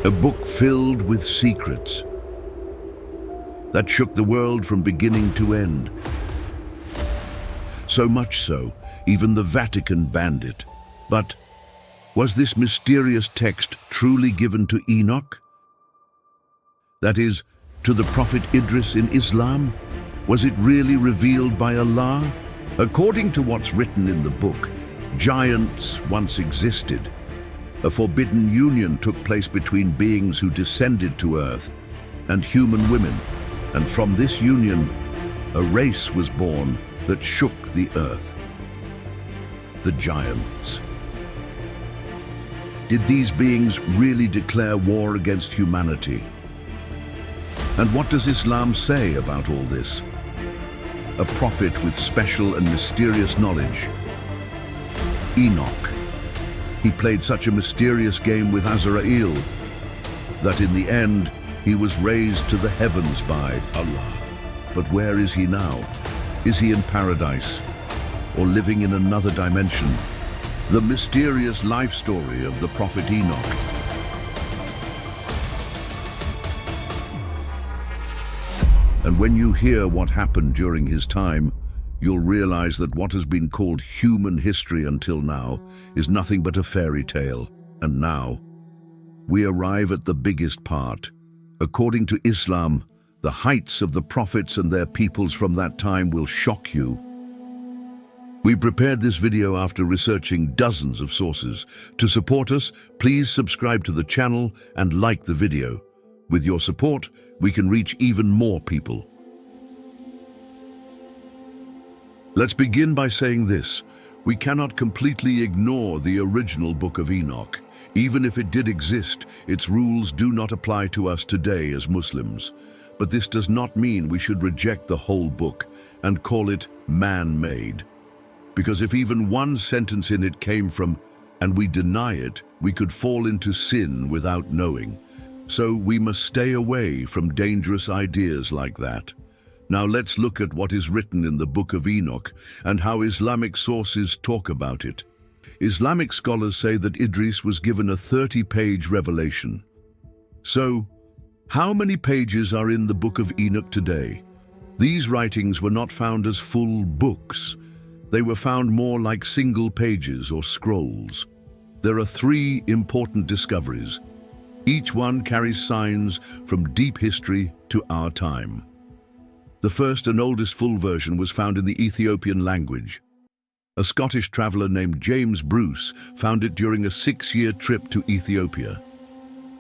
A book filled with secrets that shook the world from beginning to end. So much so, even the Vatican banned it. But was this mysterious text truly given to Enoch? That is, to the prophet Idris in Islam? Was it really revealed by Allah? According to what's written in the book, giants once existed. A forbidden union took place between beings who descended to earth and human women, and from this union, a race was born that shook the earth. The giants. Did these beings really declare war against humanity? And what does Islam say about all this? A prophet with special and mysterious knowledge. Enoch. He played such a mysterious game with Azrael that in the end he was raised to the heavens by Allah. But where is he now? Is he in paradise or living in another dimension? The mysterious life story of the prophet Enoch. And when you hear what happened during his time, you'll realize that what has been called human history until now is nothing but a fairy tale. And now, we arrive at the biggest part. According to Islam, the heights of the prophets and their peoples from that time will shock you. We prepared this video after researching dozens of sources. To support us, please subscribe to the channel and like the video. With your support, we can reach even more people. Let's begin by saying this. We cannot completely ignore the original Book of Enoch. Even if it did exist, its rules do not apply to us today as Muslims. But this does not mean we should reject the whole book and call it man-made. Because if even one sentence in it came from, and we deny it, we could fall into sin without knowing. So we must stay away from dangerous ideas like that. Now let's look at what is written in the Book of Enoch and how Islamic sources talk about it. Islamic scholars say that Idris was given a 30-page revelation. So, how many pages are in the Book of Enoch today? These writings were not found as full books. They were found more like single pages or scrolls. There are 3 important discoveries. Each one carries signs from deep history to our time. The first and oldest full version was found in the Ethiopian language. A Scottish traveller named James Bruce found it during a 6-year trip to Ethiopia.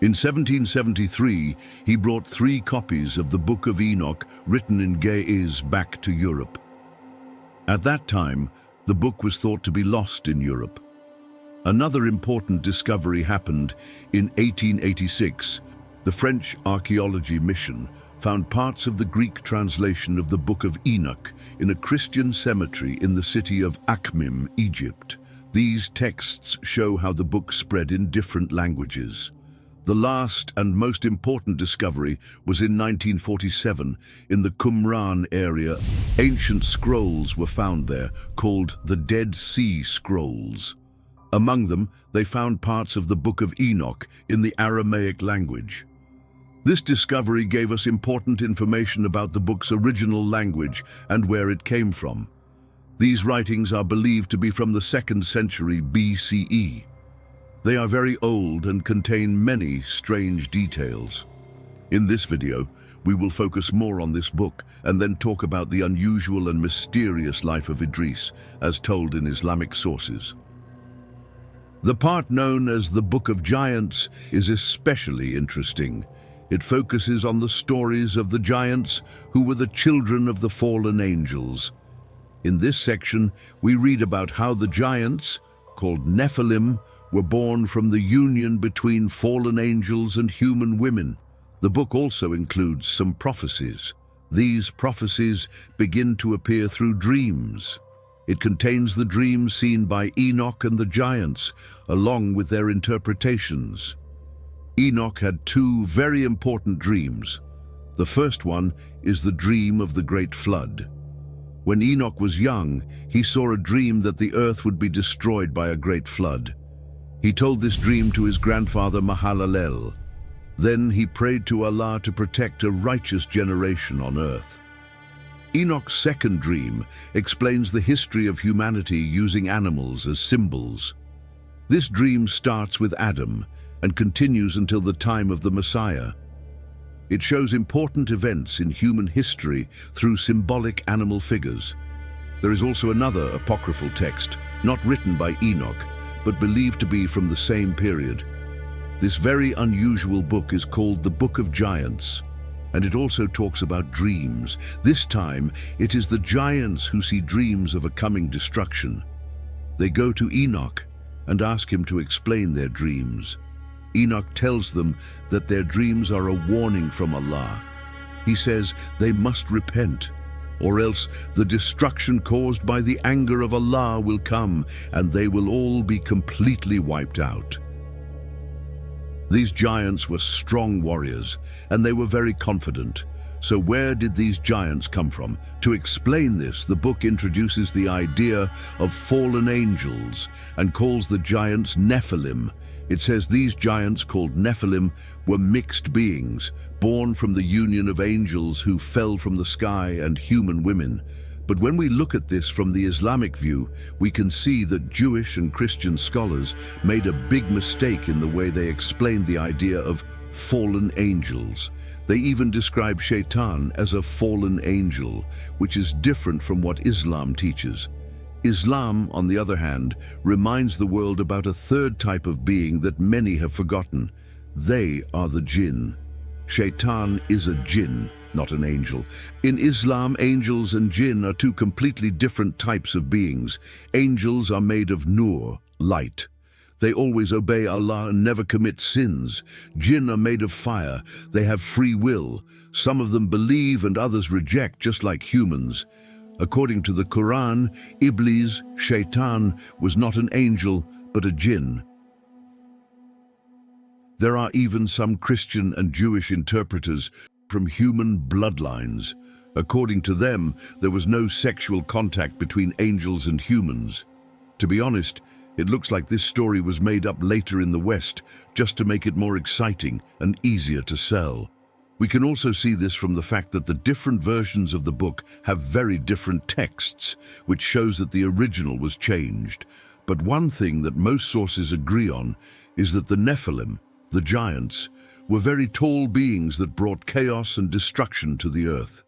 In 1773, he brought 3 copies of the Book of Enoch written in Ge'ez back to Europe. At that time, the book was thought to be lost in Europe. Another important discovery happened in 1886. The French archaeology mission found parts of the Greek translation of the Book of Enoch in a Christian cemetery in the city of Akhmim, Egypt. These texts show how the book spread in different languages. The last and most important discovery was in 1947 in the Qumran area. Ancient scrolls were found there called the Dead Sea Scrolls. Among them, they found parts of the Book of Enoch in the Aramaic language. This discovery gave us important information about the book's original language and where it came from. These writings are believed to be from the 2nd century BCE. They are very old and contain many strange details. In this video, we will focus more on this book and then talk about the unusual and mysterious life of Idris, as told in Islamic sources. The part known as the Book of Giants is especially interesting. It focuses on the stories of the giants who were the children of the fallen angels. In this section, we read about how the giants, called Nephilim, were born from the union between fallen angels and human women. The book also includes some prophecies. These prophecies begin to appear through dreams. It contains the dreams seen by Enoch and the giants, along with their interpretations. Enoch had 2 very important dreams. The first one is the dream of the great flood. When Enoch was young, he saw a dream that the earth would be destroyed by a great flood. He told this dream to his grandfather Mahalalel. Then he prayed to Allah to protect a righteous generation on earth. Enoch's second dream explains the history of humanity using animals as symbols. This dream starts with Adam and continues until the time of the Messiah. It shows important events in human history through symbolic animal figures. There is also another apocryphal text, not written by Enoch, but believed to be from the same period. This very unusual book is called the Book of Giants, and it also talks about dreams. This time, it is the giants who see dreams of a coming destruction. They go to Enoch and ask him to explain their dreams. Enoch tells them that their dreams are a warning from Allah. He says they must repent, or else the destruction caused by the anger of Allah will come, and they will all be completely wiped out. These giants were strong warriors, and they were very confident. So where did these giants come from? To explain this, the book introduces the idea of fallen angels and calls the giants Nephilim. It says these giants, called Nephilim, were mixed beings, born from the union of angels who fell from the sky and human women. But when we look at this from the Islamic view, we can see that Jewish and Christian scholars made a big mistake in the way they explained the idea of fallen angels. They even describe Shaitan as a fallen angel, which is different from what Islam teaches. Islam, on the other hand, reminds the world about a third type of being that many have forgotten. They are the jinn. Shaitan is a jinn, not an angel. In Islam, angels and jinn are two completely different types of beings. Angels are made of nur, light. They always obey Allah and never commit sins. Jinn are made of fire. They have free will. Some of them believe and others reject, just like humans. According to the Qur'an, Iblis, Shaitan, was not an angel, but a jinn. There are even some Christian and Jewish interpreters from human bloodlines. According to them, there was no sexual contact between angels and humans. To be honest, it looks like this story was made up later in the West just to make it more exciting and easier to sell. We can also see this from the fact that the different versions of the book have very different texts, which shows that the original was changed. But one thing that most sources agree on is that the Nephilim, the giants, were very tall beings that brought chaos and destruction to the earth.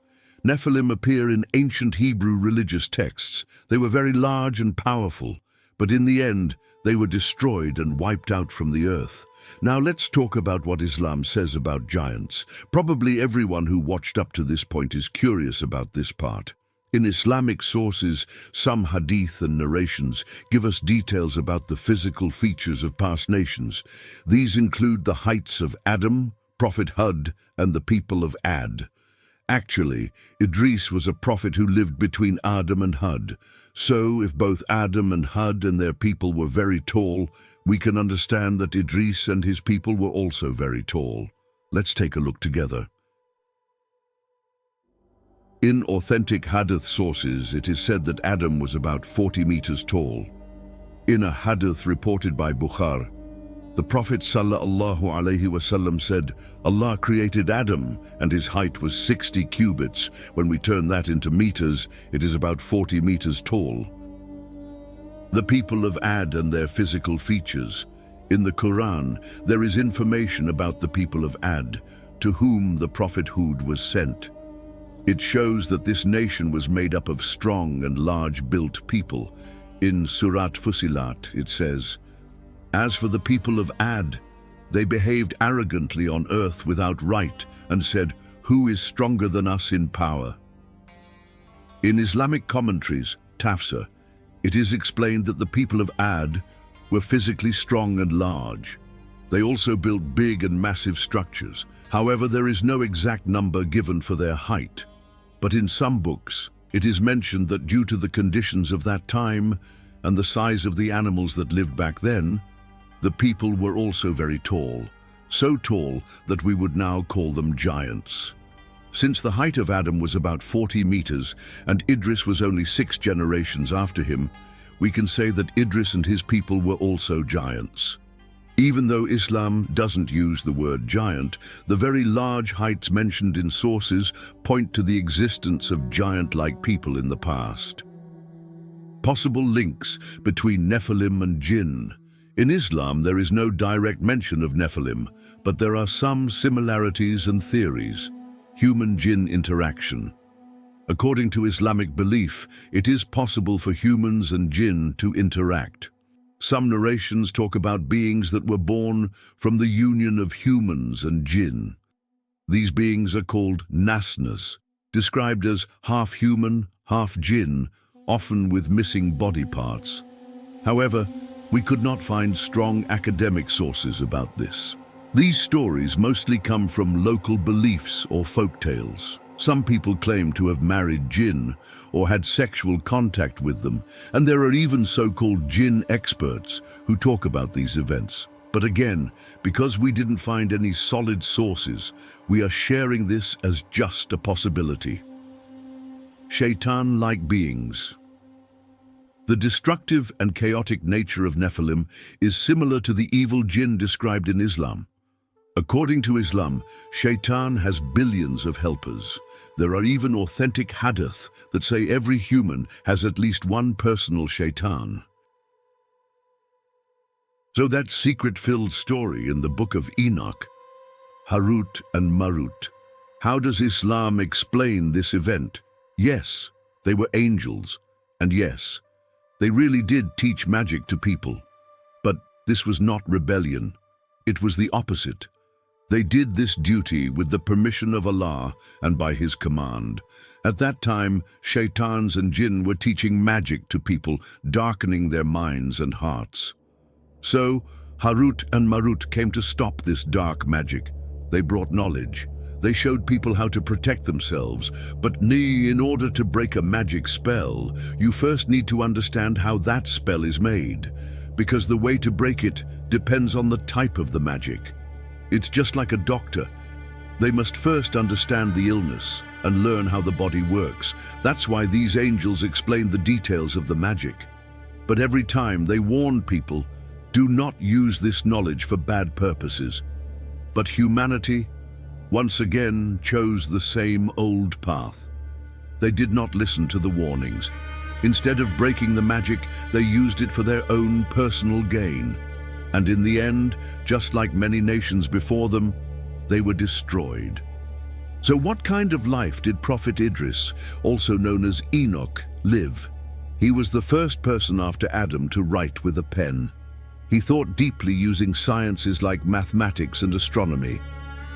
Nephilim appear in ancient Hebrew religious texts. They were very large and powerful, but in the end, they were destroyed and wiped out from the earth. Now let's talk about what Islam says about giants. Probably everyone who watched up to this point is curious about this part. In Islamic sources, some hadith and narrations give us details about the physical features of past nations. These include the heights of Adam, Prophet Hud, and the people of Ad. Actually, Idris was a prophet who lived between Adam and Hud. So, if both Adam and Hud and their people were very tall, we can understand that Idris and his people were also very tall. Let's take a look together. In authentic hadith sources, it is said that Adam was about 40 meters tall. In a hadith reported by Bukhari, the Prophet ﷺ said, Allah created Adam and his height was 60 cubits. When we turn that into meters, it is about 40 meters tall. The people of Ad and their physical features. In the Qur'an, there is information about the people of Ad, to whom the Prophet Hud was sent. It shows that this nation was made up of strong and large-built people. In Surat Fussilat, it says, "As for the people of Ad, they behaved arrogantly on earth without right and said, 'Who is stronger than us in power?'" In Islamic commentaries, Tafsir, it is explained that the people of Ad were physically strong and large. They also built big and massive structures. However, there is no exact number given for their height. But in some books, it is mentioned that due to the conditions of that time and the size of the animals that lived back then, the people were also very tall, so tall that we would now call them giants. Since the height of Adam was about 40 meters and Idris was only 6 generations after him, we can say that Idris and his people were also giants. Even though Islam doesn't use the word giant, the very large heights mentioned in sources point to the existence of giant-like people in the past. Possible links between Nephilim and Jinn. In Islam, there is no direct mention of Nephilim, but there are some similarities and theories. Human-Jinn interaction. According to Islamic belief, it is possible for humans and jinn to interact. Some narrations talk about beings that were born from the union of humans and jinn. These beings are called nasnas, described as half human, half jinn, often with missing body parts. However, we could not find strong academic sources about this. These stories mostly come from local beliefs or folktales. Some people claim to have married jinn or had sexual contact with them, and there are even so-called jinn experts who talk about these events. But again, because we didn't find any solid sources, we are sharing this as just a possibility. Shaitan-like beings. The destructive and chaotic nature of Nephilim is similar to the evil jinn described in Islam. According to Islam, Shaitan has billions of helpers. There are even authentic hadith that say every human has at least one personal Shaitan. So that secret-filled story in the book of Enoch, Harut and Marut. How does Islam explain this event? Yes, they were angels, and yes, they really did teach magic to people. But this was not rebellion. It was the opposite. They did this duty with the permission of Allah and by His command. At that time, shaitans and jinn were teaching magic to people, darkening their minds and hearts. So, Harut and Marut came to stop this dark magic. They brought knowledge. They showed people how to protect themselves. But in order to break a magic spell, you first need to understand how that spell is made, because the way to break it depends on the type of the magic. It's just like a doctor. They must first understand the illness and learn how the body works. That's why these angels explain the details of the magic. But every time they warn people, do not use this knowledge for bad purposes. But humanity, once again, chose the same old path. They did not listen to the warnings. Instead of breaking the magic, they used it for their own personal gain. And in the end, just like many nations before them, they were destroyed. So what kind of life did Prophet Idris, also known as Enoch, live? He was the first person after Adam to write with a pen. He thought deeply using sciences like mathematics and astronomy.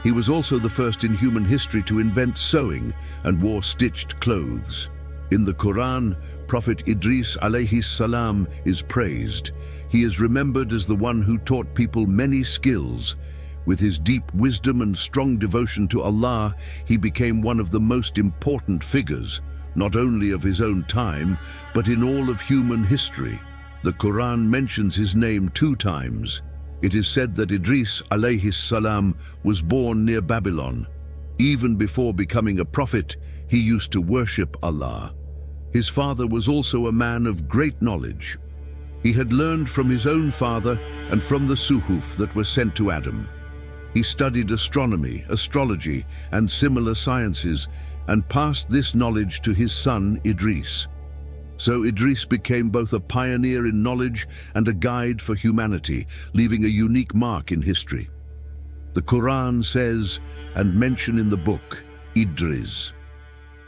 He was also the first in human history to invent sewing and wore stitched clothes. In the Qur'an, Prophet Idris alayhi salam is praised. He is remembered as the one who taught people many skills. With his deep wisdom and strong devotion to Allah, he became one of the most important figures, not only of his own time, but in all of human history. The Qur'an mentions his name 2 times. It is said that Idris alayhi salam was born near Babylon. Even before becoming a prophet, he used to worship Allah. His father was also a man of great knowledge. He had learned from his own father and from the suhuf that were sent to Adam. He studied astronomy, astrology, and similar sciences, and passed this knowledge to his son Idris. So Idris became both a pioneer in knowledge and a guide for humanity, leaving a unique mark in history. The Qur'an says, and mention in the book, Idris.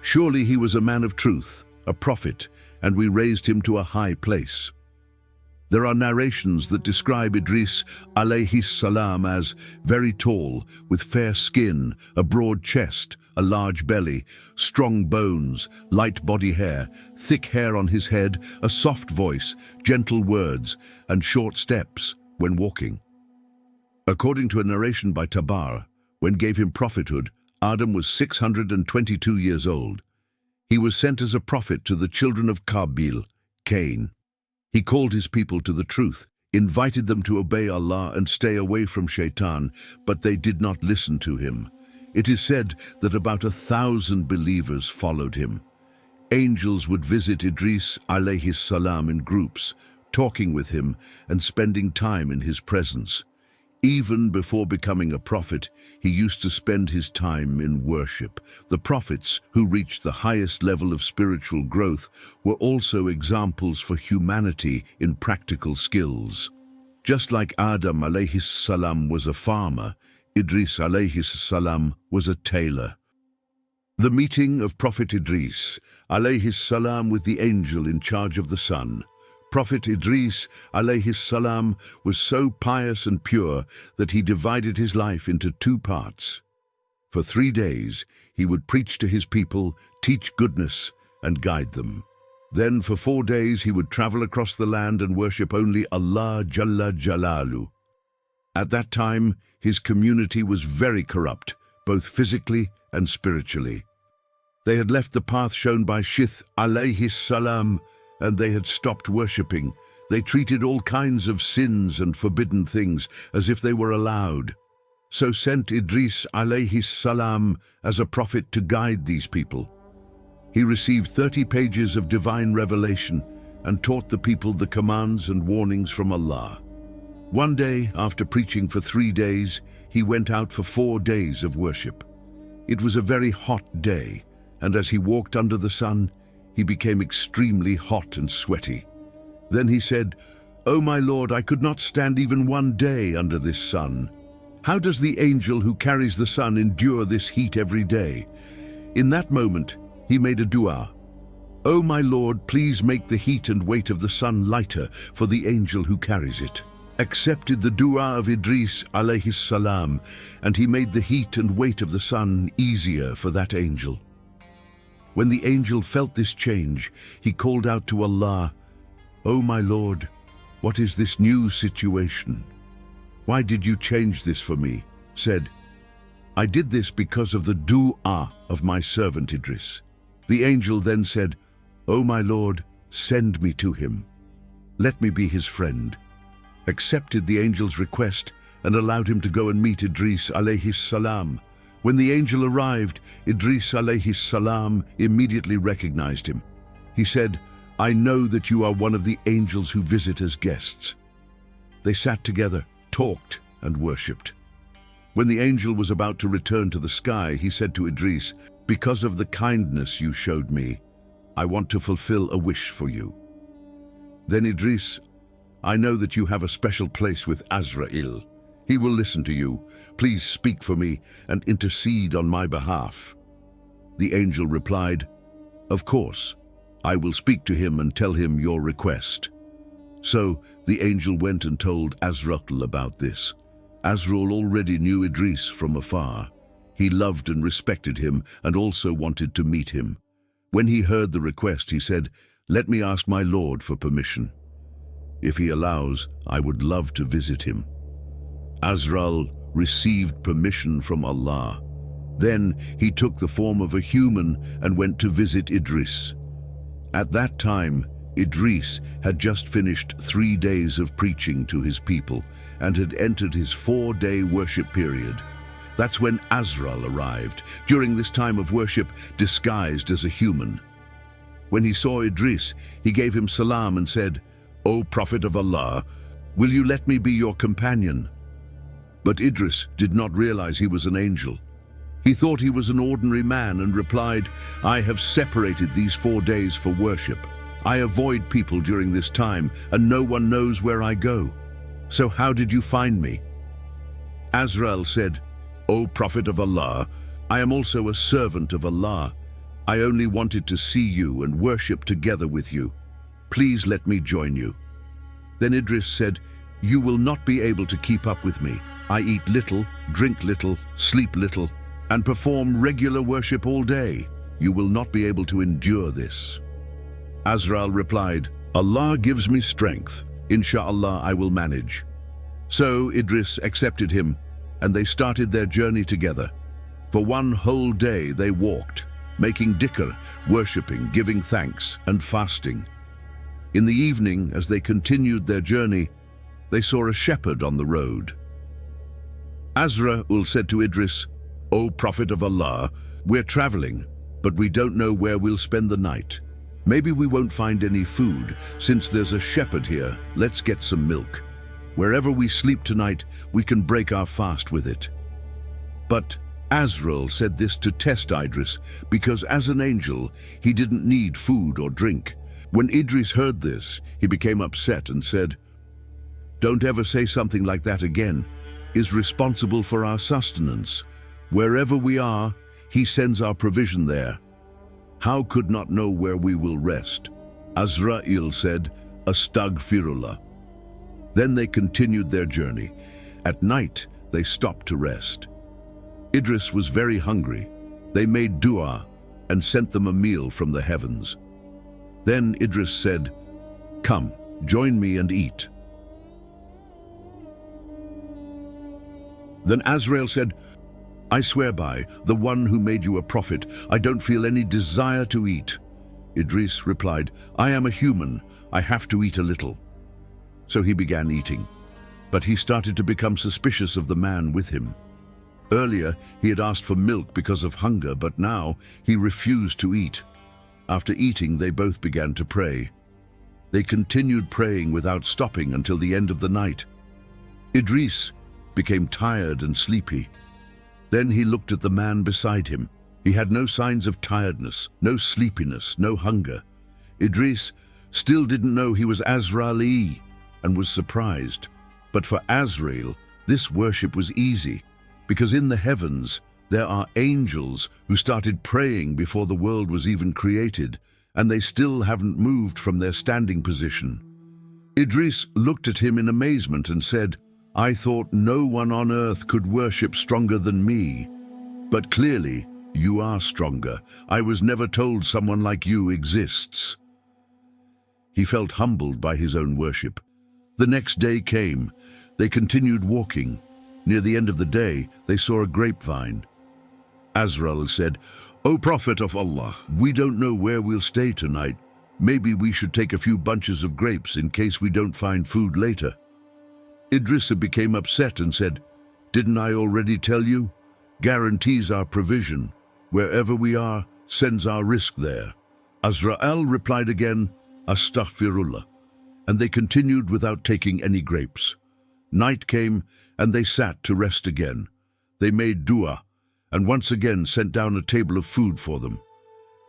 Surely he was a man of truth, a prophet, and we raised him to a high place. There are narrations that describe Idris alayhi salam as very tall, with fair skin, a broad chest, a large belly, strong bones, light body hair, thick hair on his head, a soft voice, gentle words, and short steps when walking. According to a narration by Tabar, when gave him prophethood, Adam was 622 years old. He was sent as a prophet to the children of Qabil, Cain. He called his people to the truth, invited them to obey Allah and stay away from Shaitan, but they did not listen to him. It is said that about 1,000 believers followed him. Angels would visit Idris alayhi salam in groups, talking with him and spending time in his presence. Even before becoming a prophet, he used to spend his time in worship. The prophets, who reached the highest level of spiritual growth, were also examples for humanity in practical skills. Just like Adam alayhi salam was a farmer, Idris alayhi salam was a tailor. The meeting of Prophet Idris alayhi salam with the angel in charge of the sun. Prophet Idris alayhi salam was so pious and pure that he divided his life into two parts. For 3 days, he would preach to his people, teach goodness, and guide them. Then for 4 days, he would travel across the land and worship only Allah Jalla Jalalu. At that time, his community was very corrupt, both physically and spiritually. They had left the path shown by Shith alayhi salam, and they had stopped worshipping. They treated all kinds of sins and forbidden things as if they were allowed. So sent Idris alayhi salam as a prophet to guide these people. He received 30 pages of divine revelation and taught the people the commands and warnings from Allah. One day, after preaching for 3 days, he went out for 4 days of worship. It was a very hot day, and as he walked under the sun, he became extremely hot and sweaty. Then he said, "O my Lord, I could not stand even 1 day under this sun. How does the angel who carries the sun endure this heat every day?" In that moment, he made a dua. "O my Lord, please make the heat and weight of the sun lighter for the angel who carries it." Accepted the dua of Idris alayhi salam, and he made the heat and weight of the sun easier for that angel. When the angel felt this change, he called out to Allah, "O my Lord, what is this new situation? Why did you change this for me?" Said, "I did this because of the dua of my servant Idris." The angel then said, "O my Lord, send me to him. Let me be his friend." Accepted the angel's request and allowed him to go and meet Idris alayhi salam. When the angel arrived, Idris alayhi salam immediately recognized him. He said, "I know that you are one of the angels who visit as guests." They sat together, talked, and worshipped. When the angel was about to return to the sky, he said to Idris, "Because of the kindness you showed me, I want to fulfill a wish for you." Then Idris, "I know that you have a special place with Azrael. He will listen to you. Please speak for me and intercede on my behalf." The angel replied, "Of course, I will speak to him and tell him your request." So the angel went and told Azrael about this. Azrael already knew Idris from afar. He loved and respected him and also wanted to meet him. When he heard the request, he said, "Let me ask my Lord for permission. If he allows, I would love to visit him." Azrael received permission from Allah. Then he took the form of a human and went to visit Idris. At that time, Idris had just finished 3 days of preaching to his people and had entered his 4-day worship period. That's when Azrael arrived, during this time of worship, disguised as a human. When he saw Idris, he gave him salam and said, "O Prophet of Allah, will you let me be your companion?" But Idris did not realize he was an angel. He thought he was an ordinary man and replied, "I have separated these 4 days for worship. I avoid people during this time, and no one knows where I go. So how did you find me?" Azrael said, "O Prophet of Allah, I am also a servant of Allah. I only wanted to see you and worship together with you. Please let me join you." Then Idris said, "You will not be able to keep up with me. I eat little, drink little, sleep little, and perform regular worship all day. You will not be able to endure this." Azrael replied, "Allah gives me strength. Insha'Allah, I will manage." So Idris accepted him, and they started their journey together. For 1 whole day they walked, making dhikr, worshipping, giving thanks, and fasting. In the evening, as they continued their journey, they saw a shepherd on the road. Azrael said to Idris, "O Prophet of Allah, we're traveling, but we don't know where we'll spend the night. Maybe we won't find any food. Since there's a shepherd here, let's get some milk." Wherever we sleep tonight, we can break our fast with it." But Azrael said this to test Idris, because as an angel, he didn't need food or drink. When Idris heard this, he became upset and said, "Don't ever say something like that again. He is responsible for our sustenance. Wherever we are, he sends our provision there. How could not know where we will rest?" Azrael said, "Astaghfirullah." Then they continued their journey. At night, they stopped to rest. Idris was very hungry. They made dua and sent them a meal from the heavens. Then Idris said, "Come, join me and eat." Then Azrael said, "I swear by the one who made you a prophet, I don't feel any desire to eat." Idris replied, "I am a human. I have to eat a little." So he began eating, but he started to become suspicious of the man with him. Earlier, he had asked for milk because of hunger, but now he refused to eat. After eating, they both began to pray. They continued praying without stopping until the end of the night. Idris became tired and sleepy. Then he looked at the man beside him. He had no signs of tiredness, no sleepiness, no hunger. Idris still didn't know he was Azrael and was surprised. But for Azrael, this worship was easy, because in the heavens there are angels who started praying before the world was even created, and they still haven't moved from their standing position. Idris looked at him in amazement and said, "I thought no one on earth could worship stronger than me. But clearly, you are stronger. I was never told someone like you exists." He felt humbled by his own worship. The next day came. They continued walking. Near the end of the day, they saw a grapevine. Azrael said, "O Prophet of Allah, we don't know where we'll stay tonight. Maybe we should take a few bunches of grapes in case we don't find food later." Idris became upset and said, "Didn't I already tell you? Guarantees our provision. Wherever we are, sends our risk there." Azrael replied again, "Astaghfirullah," and they continued without taking any grapes. Night came, and they sat to rest again. They made dua, and once again sent down a table of food for them.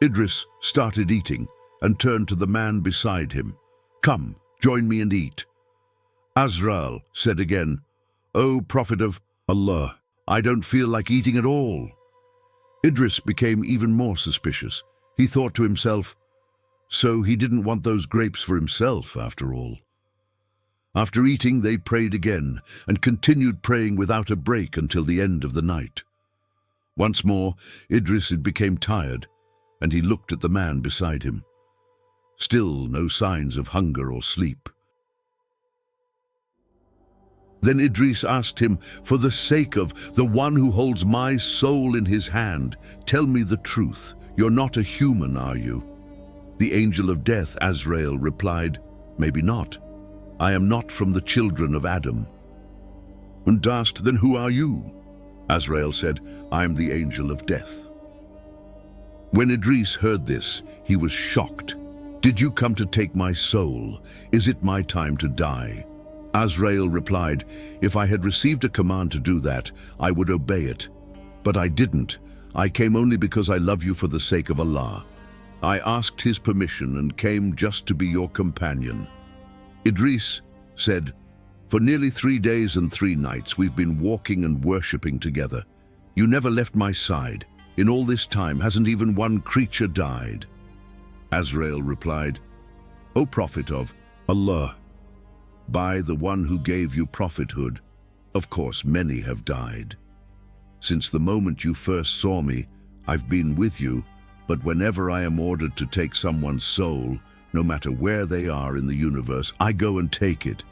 Idris started eating, and turned to the man beside him. "Come, join me and eat." Azrael said again, "O Prophet of Allah, I don't feel like eating at all." Idris became even more suspicious. He thought to himself, so he didn't want those grapes for himself after all. After eating, they prayed again and continued praying without a break until the end of the night. Once more, Idris became tired, and he looked at the man beside him. Still no signs of hunger or sleep. Then Idris asked him, "For the sake of the one who holds my soul in his hand, tell me the truth. You're not a human, are you?" The angel of death, Azrael, replied, "Maybe not. I am not from the children of Adam." And asked, "Then who are you?" Azrael said, "I am the angel of death." When Idris heard this, he was shocked. "Did you come to take my soul? Is it my time to die?" Azrael replied, "If I had received a command to do that, I would obey it. But I didn't. I came only because I love you for the sake of Allah. I asked his permission and came just to be your companion." Idris said, "For nearly 3 days and 3 nights we've been walking and worshipping together. You never left my side. In all this time hasn't even one creature died." Azrael replied, "O Prophet of Allah, by the one who gave you prophethood, of course many have died. Since the moment you first saw me, I've been with you, but whenever I am ordered to take someone's soul, no matter where they are in the universe, I go and take it."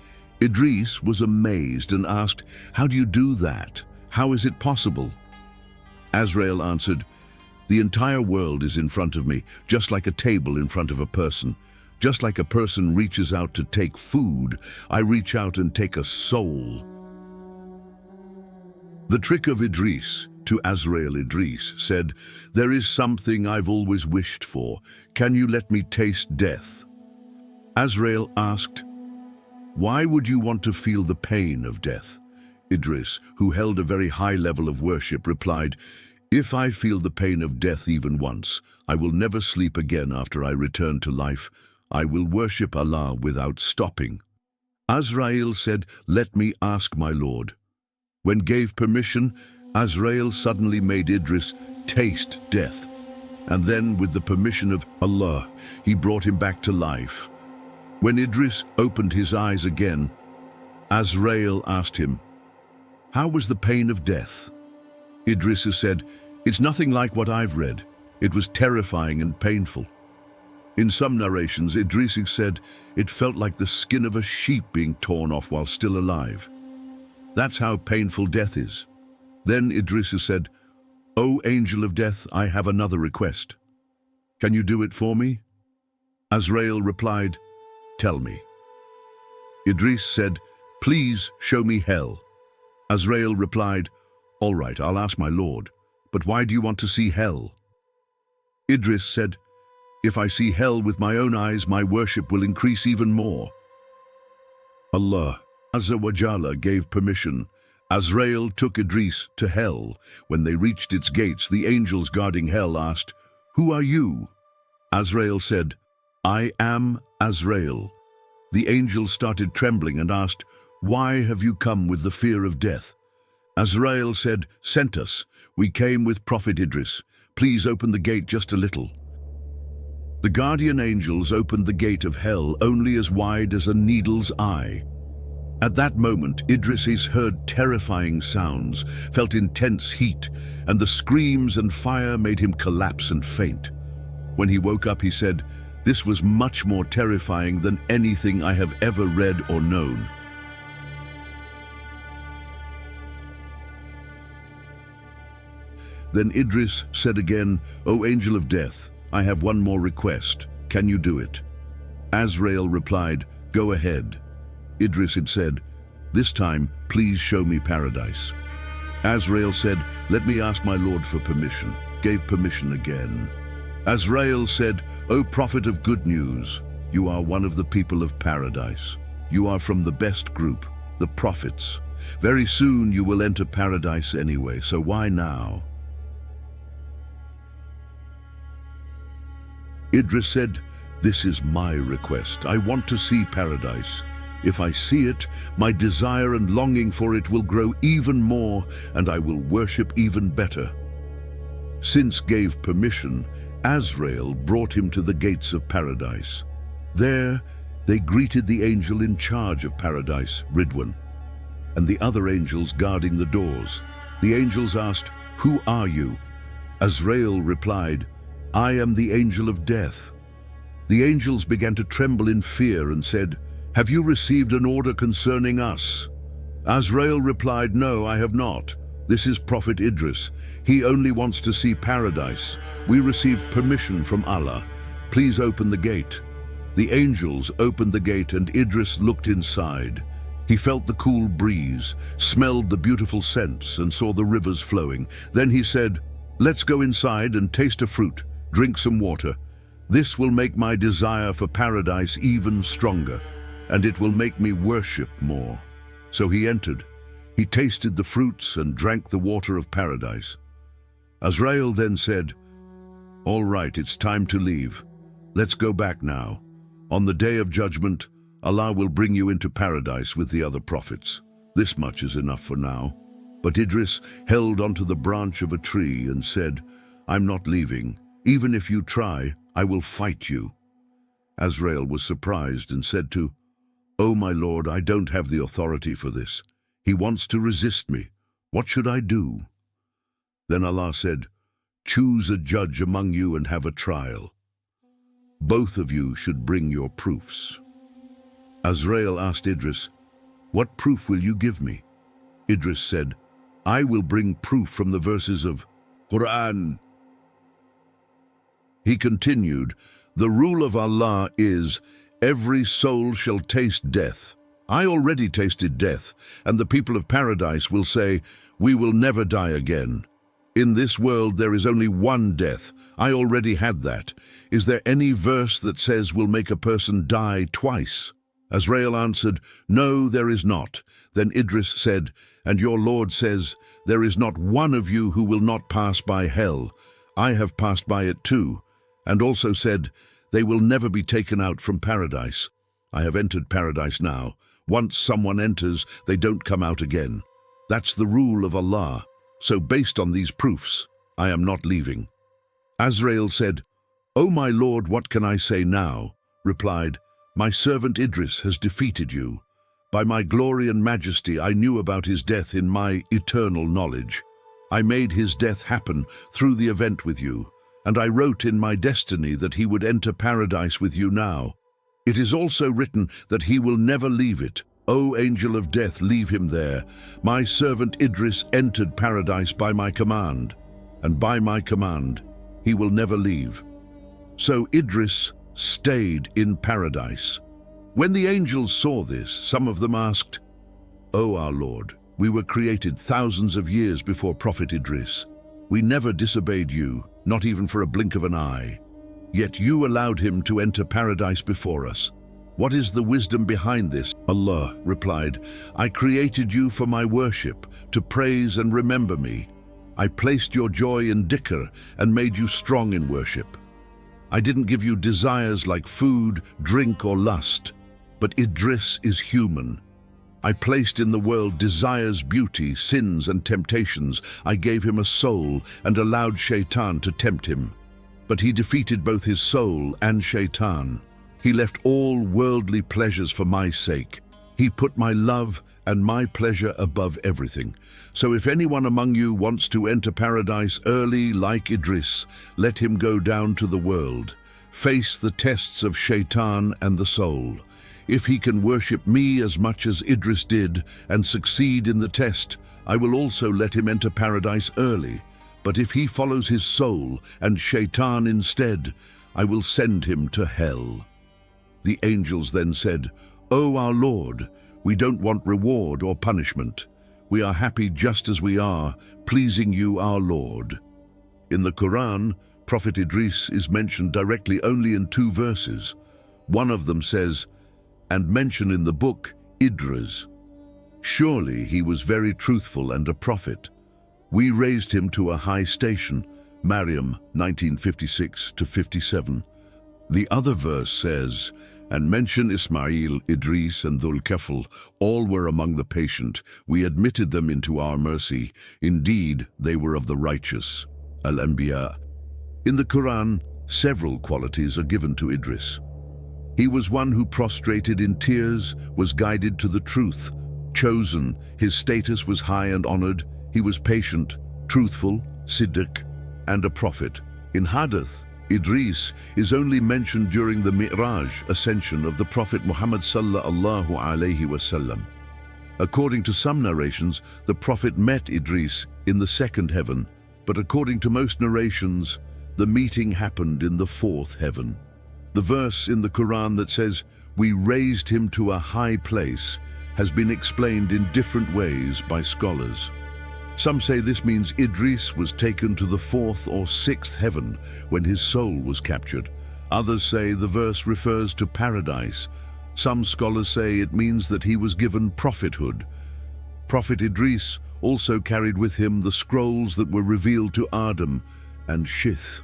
Idris was amazed and asked, "How do you do that? How is it possible?" Azrael answered, "The entire world is in front of me, just like a table in front of a person. Just like a person reaches out to take food, I reach out and take a soul." The trick of Idris to Azrael, Idris said, "There is something I've always wished for. Can you let me taste death?" Azrael asked, Why would you want to feel the pain of death? Idris, who held a very high level of worship, replied, "If I feel the pain of death even once, I will never sleep again after I return to life. I will worship Allah without stopping." Azrael said, "Let me ask my Lord." When gave permission, Azrael suddenly made Idris taste death. And then, with the permission of Allah, he brought him back to life. When Idris opened his eyes again, Azrael asked him, "How was the pain of death?" Idris said, "It's nothing like what I've read. It was terrifying and painful." In some narrations, Idris said, it felt like the skin of a sheep being torn off while still alive. That's how painful death is. Then Idris said, "O angel of death, I have another request. Can you do it for me?" Azrael replied, "Tell me." Idris said, "Please show me hell." Azrael replied, "All right, I'll ask my Lord, but why do you want to see hell?" Idris said, "If I see hell with my own eyes, my worship will increase even more." Allah Azza wa Jalla gave permission. Azrael took Idris to hell. When they reached its gates, the angels guarding hell asked, "Who are you?" Azrael said, "I am Azrael." The angels started trembling and asked, "Why have you come with the fear of death?" Azrael said, "Sent us. We came with Prophet Idris. Please open the gate just a little." The guardian angels opened the gate of hell only as wide as a needle's eye. At that moment, Idris heard terrifying sounds, felt intense heat, and the screams and fire made him collapse and faint. When he woke up, he said, "This was much more terrifying than anything I have ever read or known." Then Idris said again, "O angel of death, I have one more request. Can you do it?" Azrael replied, "Go ahead." Idris had said, "This time, please show me paradise." Azrael said, "Let me ask my Lord for permission." Gave permission again. Azrael said, "O prophet of good news, you are one of the people of paradise. You are from the best group, the prophets. Very soon you will enter paradise anyway, so why now?" Idris said, "This is my request. I want to see paradise. If I see it, my desire and longing for it will grow even more, and I will worship even better." Since gave permission, Azrael brought him to the gates of paradise. There, they greeted the angel in charge of paradise, Ridwan, and the other angels guarding the doors. The angels asked, "Who are you?" Azrael replied, "I am the angel of death." The angels began to tremble in fear and said, "Have you received an order concerning us?" Azrael replied, "No, I have not. This is Prophet Idris. He only wants to see paradise. We received permission from Allah. Please open the gate." The angels opened the gate and Idris looked inside. He felt the cool breeze, smelled the beautiful scents, and saw the rivers flowing. Then he said, "Let's go inside and taste a fruit, drink some water. This will make my desire for paradise even stronger, and it will make me worship more." So he entered. He tasted the fruits and drank the water of paradise. Azrael then said, "All right, it's time to leave. Let's go back now. On the day of judgment, Allah will bring you into paradise with the other prophets. This much is enough for now." But Idris held onto the branch of a tree and said, "I'm not leaving. Even if you try, I will fight you." Azrael was surprised and said to, "Oh my Lord, I don't have the authority for this. He wants to resist me. What should I do?" Then Allah said, "Choose a judge among you and have a trial. Both of you should bring your proofs." Azrael asked Idris, "What proof will you give me?" Idris said, "I will bring proof from the verses of Qur'an." He continued, "The rule of Allah is, every soul shall taste death. I already tasted death, and the people of paradise will say, we will never die again. In this world there is only one death. I already had that. Is there any verse that says we'll make a person die twice?" Azrael answered, "No, there is not." Then Idris said, "And your Lord says, there is not one of you who will not pass by hell. I have passed by it too." And also said, "They will never be taken out from paradise. I have entered paradise now. Once someone enters, they don't come out again. That's the rule of Allah. So based on these proofs, I am not leaving." Azrael said, "O my Lord, what can I say now?" Replied, "My servant Idris has defeated you. By my glory and majesty, I knew about his death in my eternal knowledge. I made his death happen through the event with you, and I wrote in my destiny that he would enter paradise with you now. It is also written that he will never leave it. O angel of death, leave him there. My servant Idris entered paradise by my command, and by my command he will never leave." So Idris stayed in paradise. When the angels saw this, some of them asked, "O our Lord, we were created thousands of years before Prophet Idris. We never disobeyed you, not even for a blink of an eye. Yet you allowed him to enter paradise before us. What is the wisdom behind this?" Allah replied, "I created you for my worship, to praise and remember me. I placed your joy in dhikr and made you strong in worship. I didn't give you desires like food, drink, or lust. But Idris is human. I placed in the world desires, beauty, sins, and temptations. I gave him a soul and allowed Shaitan to tempt him. But he defeated both his soul and Shaitan. He left all worldly pleasures for my sake. He put my love and my pleasure above everything. So if anyone among you wants to enter paradise early like Idris, let him go down to the world, face the tests of Shaitan and the soul. If he can worship me as much as Idris did and succeed in the test, I will also let him enter paradise early. But if he follows his soul and Shaitan instead, I will send him to hell." The angels then said, "O our Lord, we don't want reward or punishment. We are happy just as we are, pleasing you, our Lord." In the Qur'an, Prophet Idris is mentioned directly only in 2 verses. One of them says, "And mention in the book Idris. Surely he was very truthful and a prophet. We raised him to a high station." Maryam 19:56-57. The other verse says, "And mention Ismail, Idris, and Dhul-Kefl. All were among the patient. We admitted them into our mercy. Indeed, they were of the righteous." Al-Anbiya. In the Quran, several qualities are given to Idris. He was one who prostrated in tears, was guided to the truth, chosen. His status was high and honored. He was patient, truthful, siddiq, and a prophet. In hadith, Idris is only mentioned during the Mi'raj ascension of the Prophet Muhammad sallallahu alaihi wasallam. According to some narrations, the Prophet met Idris in the 2nd heaven, but according to most narrations, the meeting happened in the 4th heaven. The verse in the Quran that says, "We raised him to a high place," has been explained in different ways by scholars. Some say this means Idris was taken to the 4th or 6th heaven when his soul was captured. Others say the verse refers to paradise. Some scholars say it means that he was given prophethood. Prophet Idris also carried with him the scrolls that were revealed to Adam and Shith.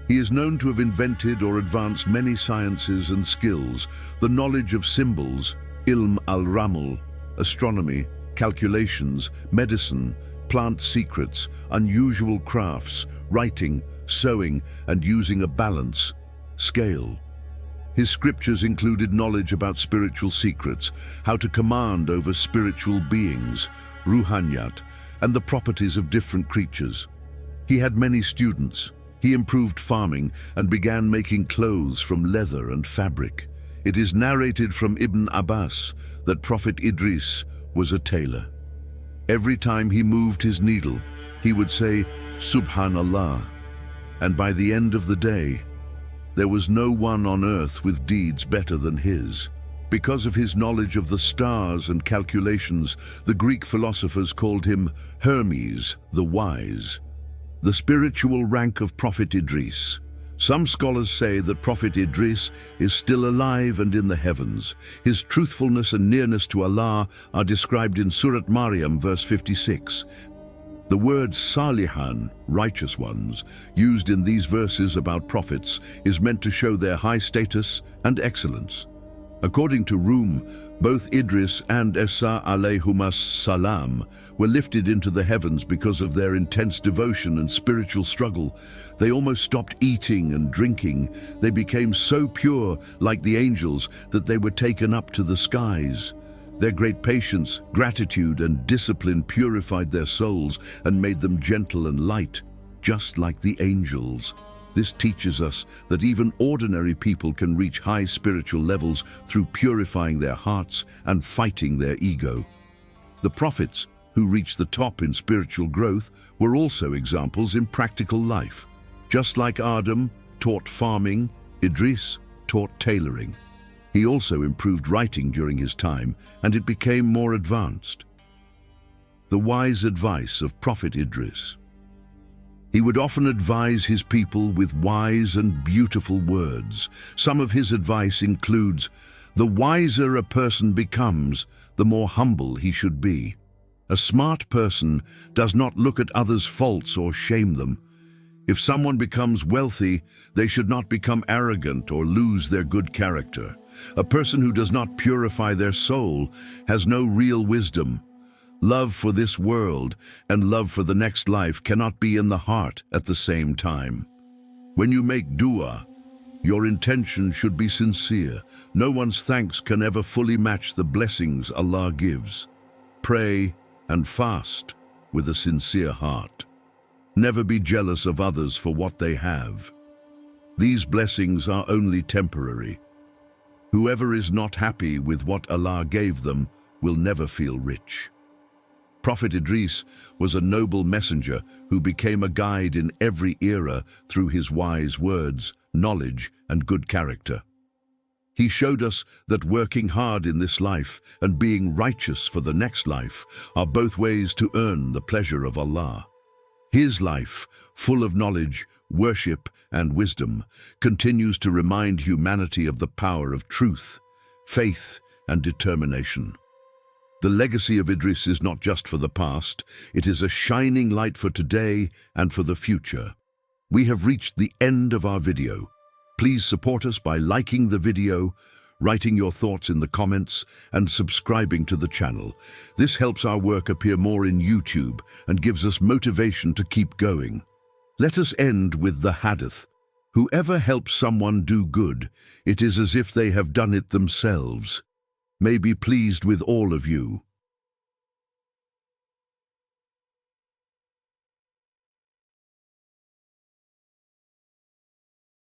He is known to have invented or advanced many sciences and skills, the knowledge of symbols, ilm al-raml, astronomy, calculations, medicine, plant secrets, unusual crafts, writing, sewing, and using a balance, scale. His scriptures included knowledge about spiritual secrets, how to command over spiritual beings, ruhaniyat, and the properties of different creatures. He had many students. He improved farming and began making clothes from leather and fabric. It is narrated from Ibn Abbas that Prophet Idris was a tailor. Every time he moved his needle, he would say, "Subhanallah," and by the end of the day, there was no one on earth with deeds better than his. Because of his knowledge of the stars and calculations, the Greek philosophers called him Hermes, the wise. The spiritual rank of Prophet Idris. Some scholars say that Prophet Idris is still alive and in the heavens. His truthfulness and nearness to Allah are described in Surah Maryam, verse 56. The word Salihan, righteous ones, used in these verses about prophets is meant to show their high status and excellence. According to Rum, both Idris and Isa alayhumas salam were lifted into the heavens because of their intense devotion and spiritual struggle. They almost stopped eating and drinking. They became so pure, like the angels, that they were taken up to the skies. Their great patience, gratitude, and discipline purified their souls and made them gentle and light, just like the angels. This teaches us that even ordinary people can reach high spiritual levels through purifying their hearts and fighting their ego. The prophets, who reached the top in spiritual growth, were also examples in practical life. Just like Adam taught farming, Idris taught tailoring. He also improved writing during his time, and it became more advanced. The wise advice of Prophet Idris. He would often advise his people with wise and beautiful words. Some of his advice includes, "The wiser a person becomes, the more humble he should be. A smart person does not look at others' faults or shame them. If someone becomes wealthy, they should not become arrogant or lose their good character. A person who does not purify their soul has no real wisdom. Love for this world and love for the next life cannot be in the heart at the same time. When you make dua, your intention should be sincere. No one's thanks can ever fully match the blessings Allah gives. Pray and fast with a sincere heart. Never be jealous of others for what they have. These blessings are only temporary. Whoever is not happy with what Allah gave them will never feel rich." Prophet Idris was a noble messenger who became a guide in every era through his wise words, knowledge, and good character. He showed us that working hard in this life and being righteous for the next life are both ways to earn the pleasure of Allah. His life, full of knowledge, worship, and wisdom, continues to remind humanity of the power of truth, faith, and determination. The legacy of Idris is not just for the past, it is a shining light for today and for the future. We have reached the end of our video. Please support us by liking the video, writing your thoughts in the comments, and subscribing to the channel. This helps our work appear more in YouTube and gives us motivation to keep going. Let us end with the hadith. Whoever helps someone do good, it is as if they have done it themselves. May be pleased with all of you.